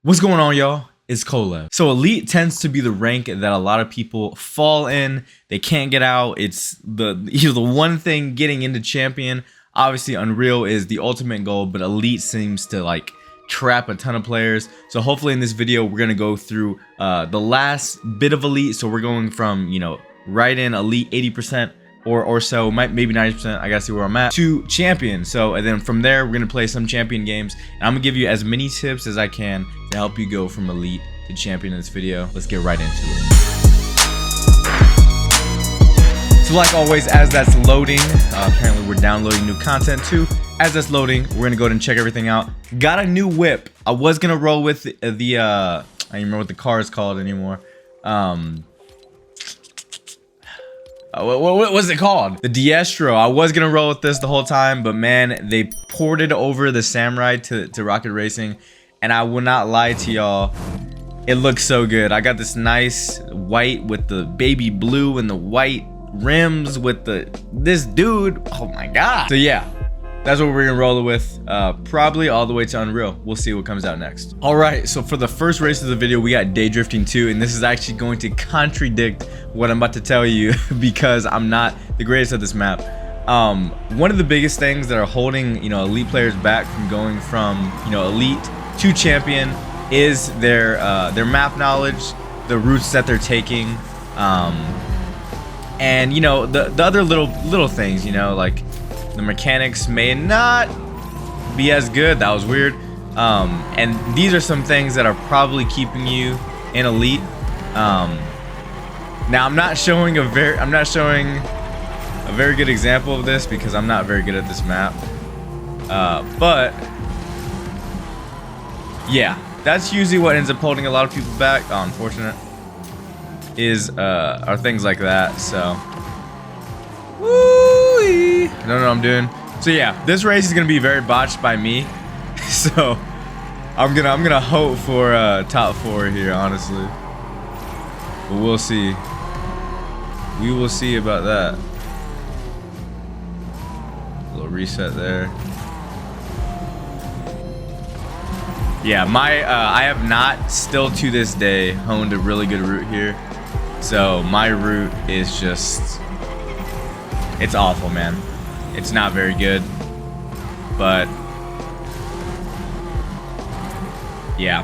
What's going on, y'all? It's COLEV. So elite tends to be the rank that a lot of people fall in. They can't get out. It's the one thing getting into champion. Obviously unreal is the ultimate goal, but elite seems to like trap a ton of players. So hopefully in this video we're gonna go through the last bit of elite. So we're going from, you know, right in elite 80% or so, maybe 90%, I gotta see where I'm at, to champion. So and then from there we're gonna play some champion games, and I'm gonna give you as many tips as I can to help you go from elite to champion in this video. Let's get right into it. So like always, as that's loading, apparently we're downloading new content too. As that's loading, we're gonna go ahead and check everything out. Got a new whip. I was gonna roll with the I don't even remember what the car is called anymore. What was it called? The Diestro. I was gonna roll with this the whole time, but man, they ported over the Samurai to Rocket Racing, and I will not lie to y'all, it looks so good. I got this nice white with the baby blue and the white rims with this dude. Oh my god. So yeah, that's what we're gonna roll it with, probably all the way to Unreal. We'll see what comes out next. All right, so for the first race of the video, we got Day Drifting 2, and this is actually going to contradict what I'm about to tell you because I'm not the greatest at this map. One of the biggest things that are holding, you know, elite players back from going from, you know, elite to champion is their map knowledge, the routes that they're taking, and you know, the other little things, you know, like the mechanics may not be as good. That was weird. And these are some things that are probably keeping you in elite. Now I'm not showing a very good example of this because I'm not very good at this map. But yeah, that's usually what ends up holding a lot of people back. Oh, unfortunate are things like that. So woo-wee. I don't know what I'm doing. So yeah, this race is gonna be very botched by me. So I'm gonna hope for top 4 here, honestly. But we'll see. We will see about that. A little reset there. Yeah, I have not still to this day honed a really good route here. So my route is just, it's awful, man. It's not very good, but yeah,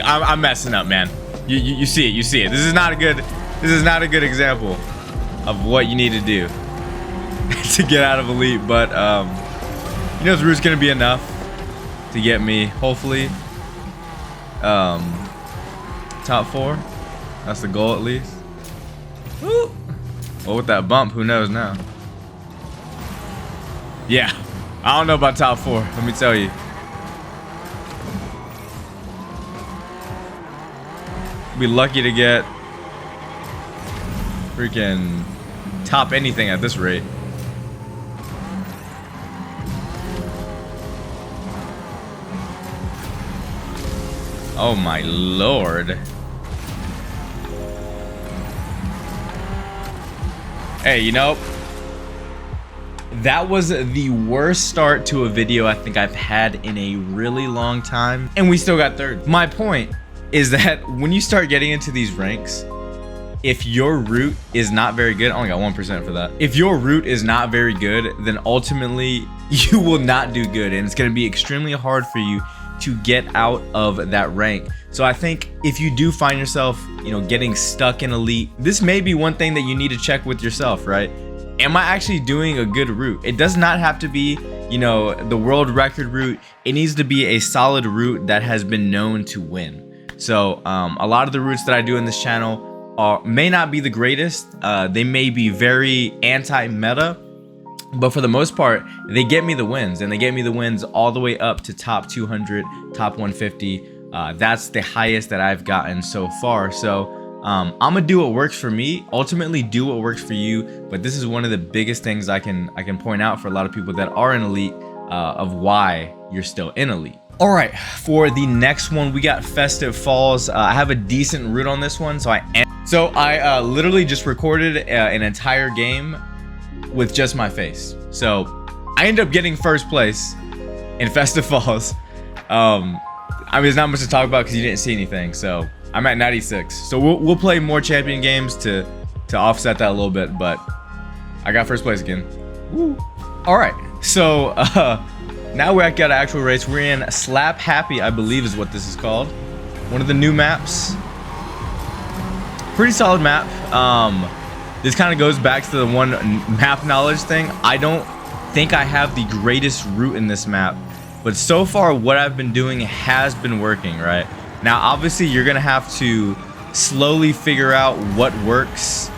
I'm messing up, man. You see it. This is not a good example of what you need to do to get out of elite. But you know, this route's gonna be enough to get me, hopefully, top 4. That's the goal, at least. Woo. Well, with that bump, who knows now? Yeah, I don't know about top 4. Let me tell you. Be lucky to get freaking top anything at this rate. Oh my lord. Hey, you know, that was the worst start to a video I think I've had in a really long time, and we still got third. My point is that when you start getting into these ranks, if your route is not very good, I only got 1% for that. If your route is not very good, then ultimately you will not do good, and it's going to be extremely hard for you to get out of that rank. So I think if you do find yourself, you know, getting stuck in elite, this may be one thing that you need to check with yourself, right? Am I actually doing a good route? It does not have to be, you know, the world record route. It needs to be a solid route that has been known to win. So a lot of the routes that I do in this channel may not be the greatest. They may be very anti-meta, but for the most part, they get me the wins, and they get me the wins all the way up to top 200, top 150. That's the highest that I've gotten so far. So I'm gonna do what works for me, ultimately do what works for you. But this is one of the biggest things I can point out for a lot of people that are in elite, of why you're still in elite. All right, for the next one, we got Festive Falls. I have a decent route on this one, so I literally just recorded an entire game with just my face. So I ended up getting first place in Festive Falls. I mean, there's not much to talk about because you didn't see anything. So I'm at 96. So we'll play more champion games to offset that a little bit. But I got first place again. Woo. All right. So now we're at an actual race. We're in Slap Happy, I believe is what this is called. One of the new maps. Pretty solid map. This kind of goes back to the one map knowledge thing. I don't think I have the greatest route in this map, but so far what I've been doing has been working, right? Now obviously you're gonna have to slowly figure out what works,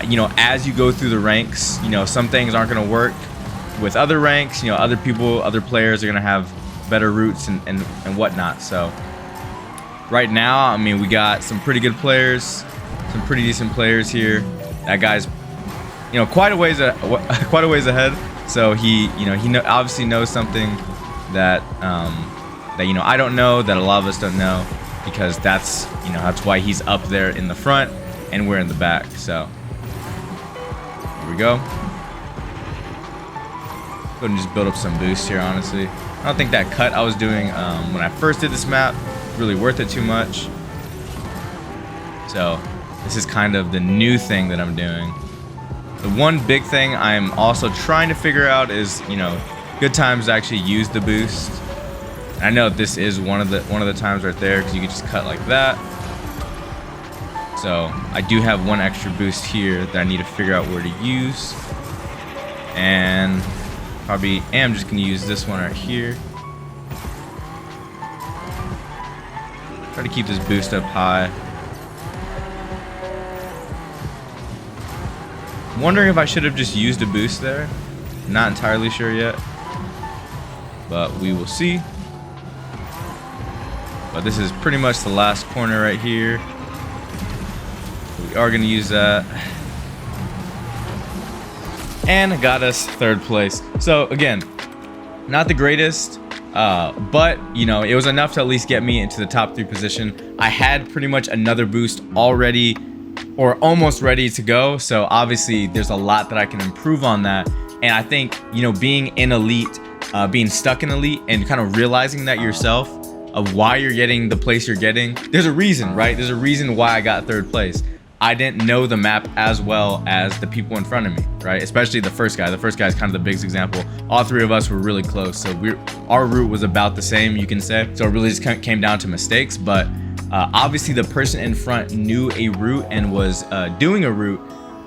you know, as you go through the ranks. You know, some things aren't gonna work with other ranks. You know, other people, other players are gonna have better routes and whatnot. So right now, I mean, we got some pretty good players, some pretty decent players here. That guy's, you know, quite a ways ahead. So he obviously knows something that that, you know, I don't know, that a lot of us don't know, because that's, you know, that's why he's up there in the front and we're in the back. So here we go. Go ahead and just build up some boost here. Honestly, I don't think that cut I was doing when I first did this map really worth it too much. So this is kind of the new thing that I'm doing. The one big thing I'm also trying to figure out is, you know, good times to actually use the boost. And I know this is one of the times right there, because you can just cut like that. So I do have one extra boost here that I need to figure out where to use, and probably am just gonna use this one right here. Try to keep this boost up high. I'm wondering if I should have just used a boost there. Not entirely sure yet, but we will see. But this is pretty much the last corner right here. We are gonna use that. And got us third place. So again, not the greatest, but you know, it was enough to at least get me into the top 3 position. I had pretty much another boost already, or almost ready to go. So obviously there's a lot that I can improve on that. And I think, you know, being in elite, being stuck in elite and kind of realizing that yourself, of why you're getting the place you're getting, there's a reason, right? There's a reason why I got third place. I didn't know the map as well as the people in front of me, right? Especially the first guy. The first guy is kind of the biggest example. All 3 of us were really close. So our route was about the same, you can say. So it really just came down to mistakes. But obviously the person in front knew a route and was doing a route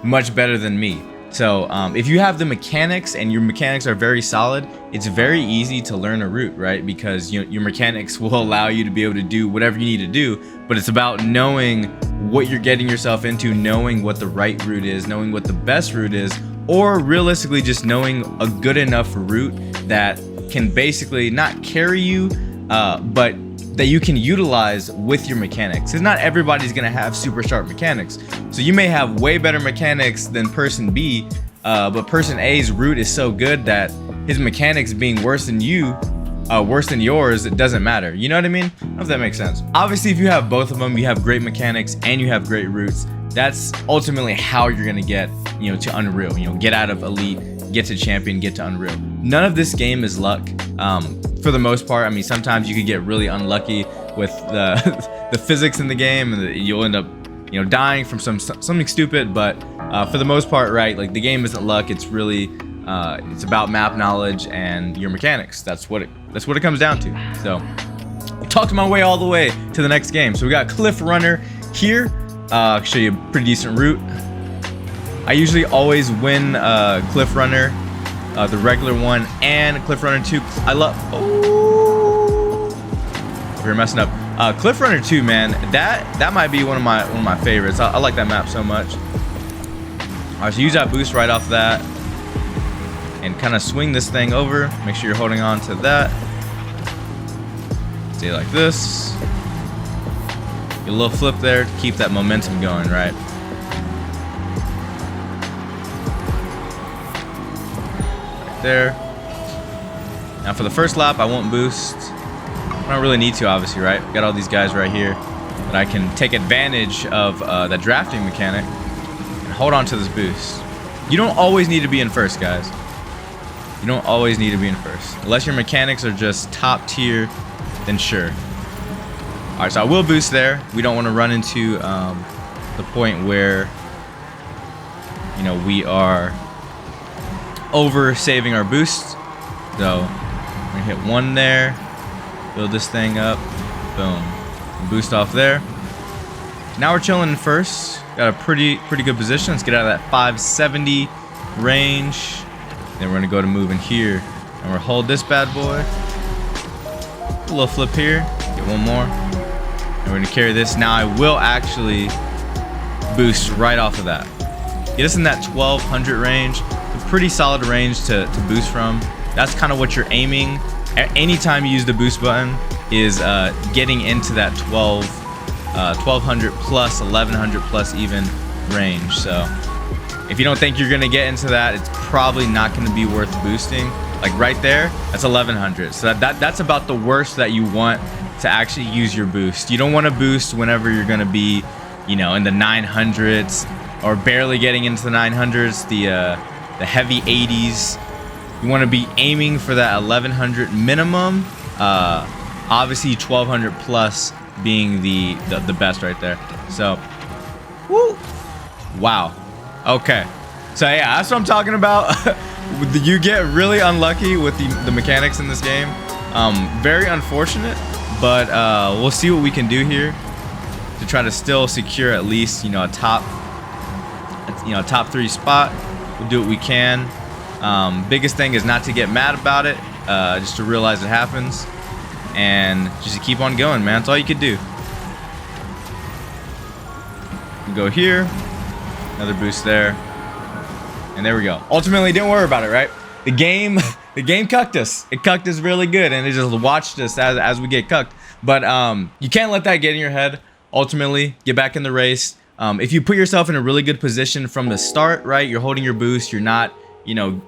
much better than me. So if you have the mechanics and your mechanics are very solid, it's very easy to learn a route, right? Because your mechanics will allow you to be able to do whatever you need to do, but it's about knowing what you're getting yourself into, knowing what the right route is, knowing what the best route is, or realistically just knowing a good enough route that can basically not carry you, but that you can utilize with your mechanics. Because not everybody's gonna have super sharp mechanics. So you may have way better mechanics than person B, but person A's route is so good that his mechanics being worse than yours, it doesn't matter. You know what I mean? I don't know if that makes sense. Obviously, if you have both of them, you have great mechanics and you have great routes. That's ultimately how you're gonna get, you know, to Unreal. You know, get out of Elite, get to Champion, get to Unreal. None of this game is luck. For the most part, I mean, sometimes you could get really unlucky with the physics in the game, and you'll end up, you know, dying from something stupid. But for the most part, right, like the game isn't luck. It's really it's about map knowledge and your mechanics. That's what it comes down to. So I talked my way all the way to the next game. So we got Cliff Runner here. I'll show you a pretty decent route. I usually always win Cliff Runner, the regular one, and Cliff Runner 2. I love. We're messing up. Cliff Runner 2, man. That might be one of my favorites. I like that map so much. Alright, so use that boost right off that, and kind of swing this thing over. Make sure you're holding on to that. Stay like this. Get a little flip there to keep that momentum going, right? There. Now for the first lap, I won't boost. I don't really need to, obviously, right? Got all these guys right here that I can take advantage of the drafting mechanic and hold on to this boost. You don't always need to be in first, guys. You don't always need to be in first. Unless your mechanics are just top tier, then sure. All right, so I will boost there. We don't want to run into the point where, you know, we are over saving our boost. So we're gonna hit 1 there, build this thing up, boom, boost off there. Now we're chilling in first. Got a pretty good position. Let's get out of that 570 range. Then we're gonna go to move in here, and we'll hold this bad boy. A little flip here, get 1 more, and we're gonna carry this. Now I will actually boost right off of that. Get us in that 1200 range. It's a pretty solid range to boost from. That's kind of what you're aiming at anytime you use the boost button, is getting into that 1200 plus, 1100 plus even range. So if you don't think you're gonna get into that, it's probably not gonna be worth boosting. Like right there, that's 1100. So that's about the worst that you want to actually use your boost. You don't want to boost whenever you're gonna be, you know, in the 900s or barely getting into the 900s, the heavy 80s. You want to be aiming for that 1100 minimum. Obviously 1200 plus being the best right there. So, woo, wow. Okay, so yeah, that's what I'm talking about. You get really unlucky with the mechanics in this game. Very unfortunate, but we'll see what we can do here to try to still secure at least, you know, a top 3 spot. We'll do what we can. Biggest thing is not to get mad about it, just to realize it happens, and just to keep on going, man. That's all you could do. We go here, another boost there, and there we go. Ultimately, didn't worry about it, right? The game cucked us. It cucked us really good, and it just watched us as we get cucked. But you can't let that get in your head. Ultimately, get back in the race. If you put yourself in a really good position from the start, right? You're holding your boost. You're not, you know,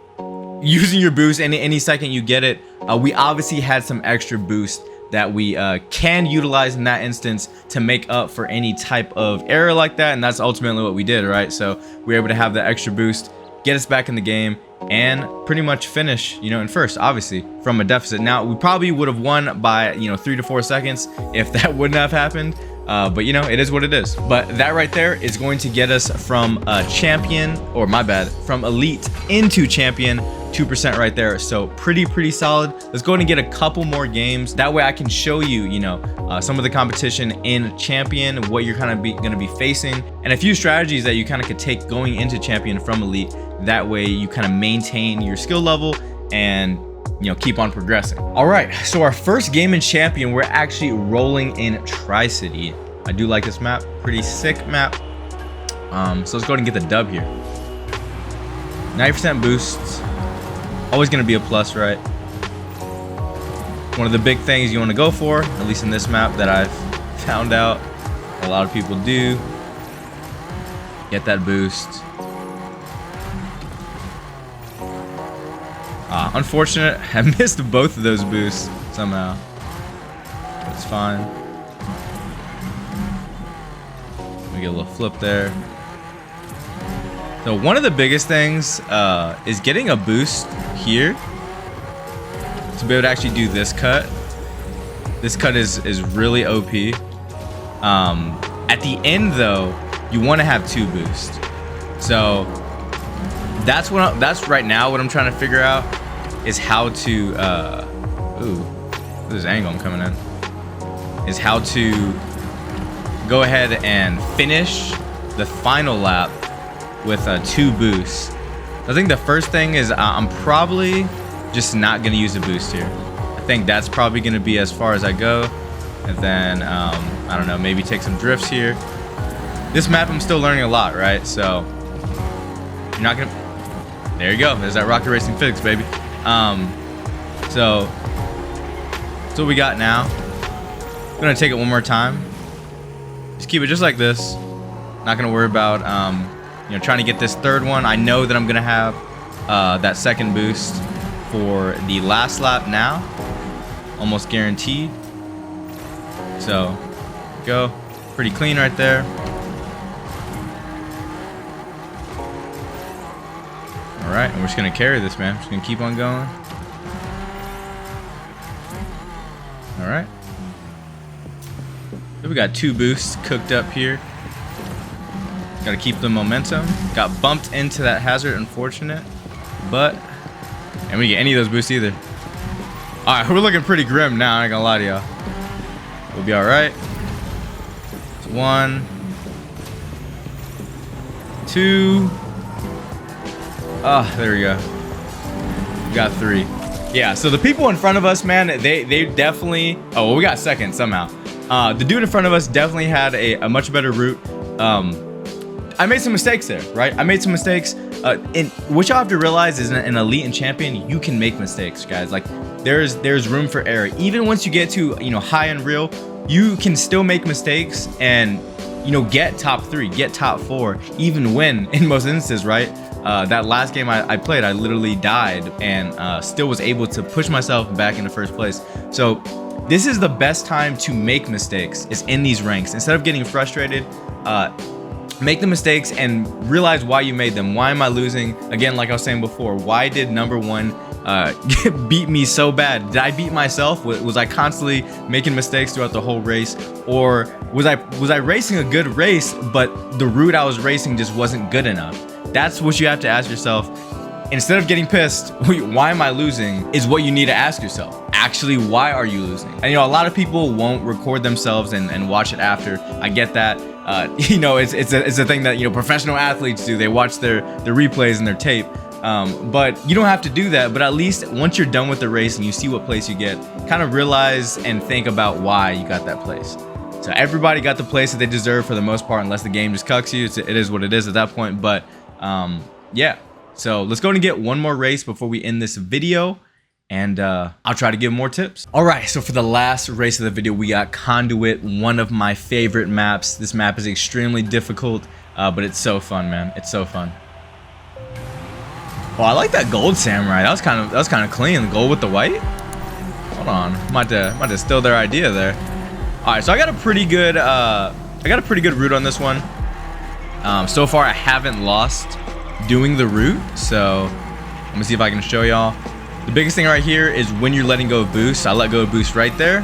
using your boost any second you get it. We obviously had some extra boost that we can utilize in that instance to make up for any type of error like that, and that's ultimately what we did, right? So we were able to have that extra boost, get us back in the game, and pretty much finish, you know, in first, obviously from a deficit. Now we probably would have won by, you know, 3 to 4 seconds if that wouldn't have happened. But you know, it is what it is. But that right there is going to get us from champion, or my bad, from elite into champion, 2% right there. So pretty solid. Let's go ahead and get a couple more games. That way I can show you, you know, some of the competition in champion, what you're kind of going to be facing, and a few strategies that you kind of could take going into champion from elite. That way you kind of maintain your skill level and, you know, keep on progressing. All right, so our first game in champion, we're actually rolling in Tri-City. I do like this map, pretty sick map. So let's go ahead and get the dub here. 90% boosts, always gonna be a plus, right? One of the big things you wanna go for, at least in this map that I've found out a lot of people do, get that boost. Unfortunate, I missed both of those boosts somehow. That's fine. We get a little flip there. So one of the biggest things is getting a boost here to be able to actually do this cut. This cut is really OP. At the end though, you want to have 2 boosts. So that's right now what I'm trying to figure out is how to ooh, this angle I'm coming in, is how to go ahead and finish the final lap with 2 boosts. I think the first thing is I'm probably just not gonna use a boost here. I think that's probably gonna be as far as I go, and then I don't know, maybe take some drifts here. This map I'm still learning a lot, right? So you're not gonna, there you go, there's that rocket racing fix, baby. So that's what we got now. I'm gonna take it one more time. Just keep it just like this. Not gonna worry about you know, trying to get this third one. I know that I'm gonna have that second boost for the last lap now, almost guaranteed. So go, pretty clean right there. All right, and we're just gonna carry this, man. Just gonna keep on going. All right. We got 2 boosts cooked up here. Got to keep the momentum. Got bumped into that hazard, unfortunate. But, and we didn't get any of those boosts either. Alright, we're looking pretty grim now, I ain't gonna lie to y'all. We'll be alright. 1, 2. Ah, there we go. We got 3. Yeah, so the people in front of us, man, they definitely... Oh, well, we got second somehow. The dude in front of us definitely had a much better route. I made some mistakes there, right? I made some mistakes. And what y'all have to realize is an elite and champion, you can make mistakes, guys. Like, there's room for error. Even once you get to, you know, high and real, you can still make mistakes and, you know, get top 3, get top 4, even win in most instances, right? That last game I played, I literally died and still was able to push myself back into first place. So this is the best time to make mistakes, is in these ranks. Instead of getting frustrated, make the mistakes and realize why you made them. Why am I losing? Again, like I was saying before, why did number 1 beat me so bad? Did I beat myself? Was I constantly making mistakes throughout the whole race? Or was I racing a good race, but the route I was racing just wasn't good enough? That's what you have to ask yourself. Instead of getting pissed, why am I losing, is what you need to ask yourself. Actually, why are you losing? And, you know, a lot of people won't record themselves and watch it after. I get that. You know, it's a thing that, you know, professional athletes do. They watch their replays and their tape. But you don't have to do that. But at least once you're done with the race and you see what place you get, kind of realize and think about why you got that place. So everybody got the place that they deserve for the most part, unless the game just cucks you. It is what it is at that point. But yeah. So let's go and get one more race before we end this video. And I'll try to give more tips. All right, so for the last race of the video, we got Conduit, one of my favorite maps. This map is extremely difficult, but it's so fun, man. It's so fun. Oh, I like that gold samurai. That was kind of clean. The gold with the white. Hold on, might have to steal their idea there. All right, so I got a pretty good route on this one. So far, I haven't lost doing the route. So let me see if I can show y'all. The biggest thing right here is when you're letting go of boost. I let go of boost right there,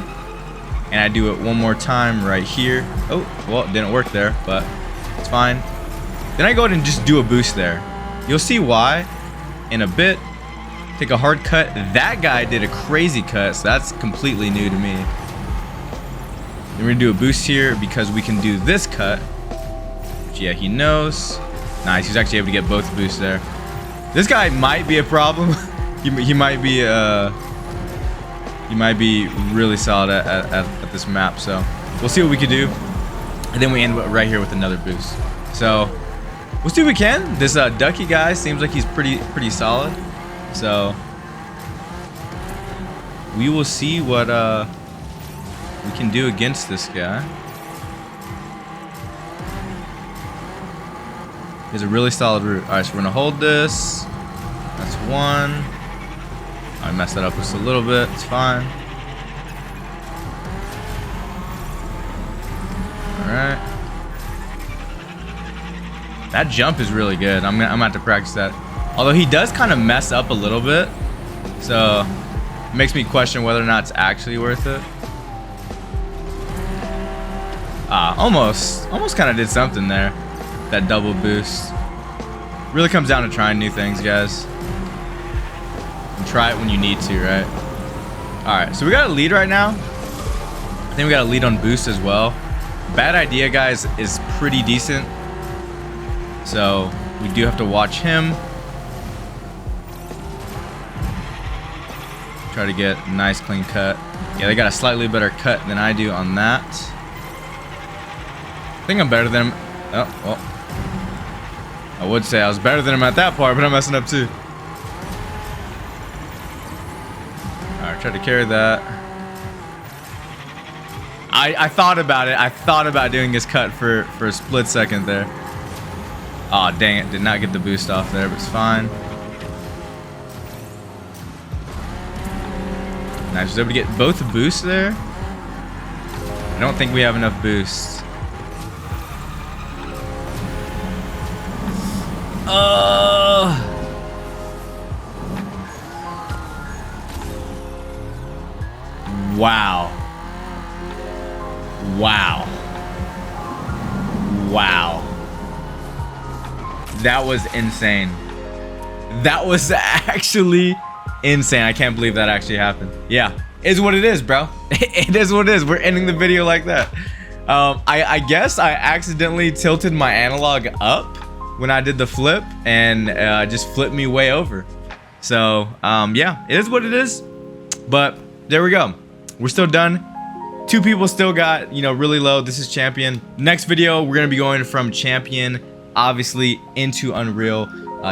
and I do it one more time right here. Oh, well, it didn't work there, but it's fine. Then I go ahead and just do a boost there. You'll see why in a bit. Take a hard cut. That guy did a crazy cut, so that's completely new to me. Then we're gonna do a boost here because we can do this cut. Which, yeah, he knows. Nice, he's actually able to get both boosts there. This guy might be a problem. He might be really solid at this map, so we'll see what we can do. And then we end right here with another boost. So we'll see what we can. This Ducky guy seems like he's pretty solid. So we will see what we can do against this guy. He has a really solid route. All right, so we're gonna hold this. That's one. I messed that up just a little bit. It's fine. All right. That jump is really good. I'm gonna have to practice that. Although he does kind of mess up a little bit, so it makes me question whether or not it's actually worth it. Almost kind of did something there. That double boost. Really comes down to trying new things, guys. And try it when you need to, right? Alright, so we got a lead right now. I think we got a lead on boost as well. Bad idea, guys, is pretty decent. So we do have to watch him. Try to get a nice clean cut. Yeah, they got a slightly better cut than I do on that. I think I'm better than him. Oh, well. I would say I was better than him at that part, but I'm messing up too. Alright, try to carry that. I thought about it. I thought about doing his cut for a split second there. Aw, dang it. Did not get the boost off there, but it's fine. Nice. Was able to get both boosts there. I don't think we have enough boosts. Wow. Wow. Wow. That was insane. That was actually insane. I can't believe that actually happened. Yeah, it's what it is, bro. It is what it is. We're ending the video like that. I guess I accidentally tilted my analog up when I did the flip and just flipped me way over. So yeah, it is what it is. But there we go. We're still done. 2 people still got, you know, really low. This is champion. Next video, we're gonna be going from champion, obviously, into Unreal.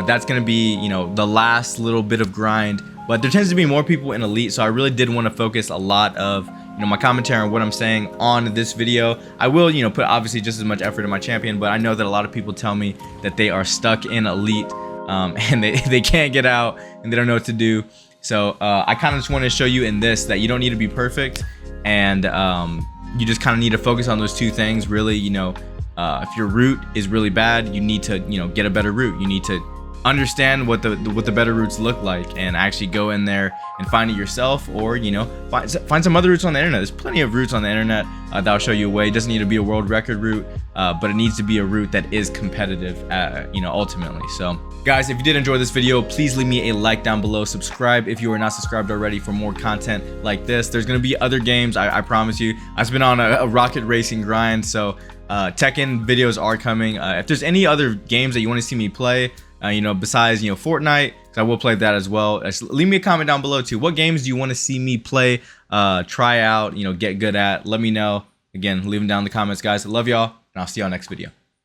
That's gonna be, you know, the last little bit of grind. But there tends to be more people in elite, so I really did want to focus a lot of, you know, my commentary on what I'm saying on this video. I will, you know, put obviously just as much effort in my champion, but I know that a lot of people tell me that they are stuck in elite and they can't get out and they don't know what to do. So I kind of just want to show you in this that you don't need to be perfect, and you just kind of need to focus on those 2 things. Really, you know, if your route is really bad, you need to, you know, get a better route. You need to understand what the better routes look like and actually go in there and find it yourself, or, you know, find some other routes on the internet. There's plenty of routes on the internet that'll show you a way. It doesn't need to be a world record route, but it needs to be a route that is competitive, you know, ultimately. So guys, if you did enjoy this video, please leave me a like down below. Subscribe if you are not subscribed already for more content like this. There's gonna be other games, I promise you. I've been on a rocket racing grind, so Tekken videos are coming. If there's any other games that you want to see me play, you know, besides, you know, Fortnite, because I will play that as well. Leave me a comment down below too. What games do you want to see me play, try out, you know, get good at? Let me know. Again, leave them down in the comments, guys. I love y'all, and I'll see y'all next video.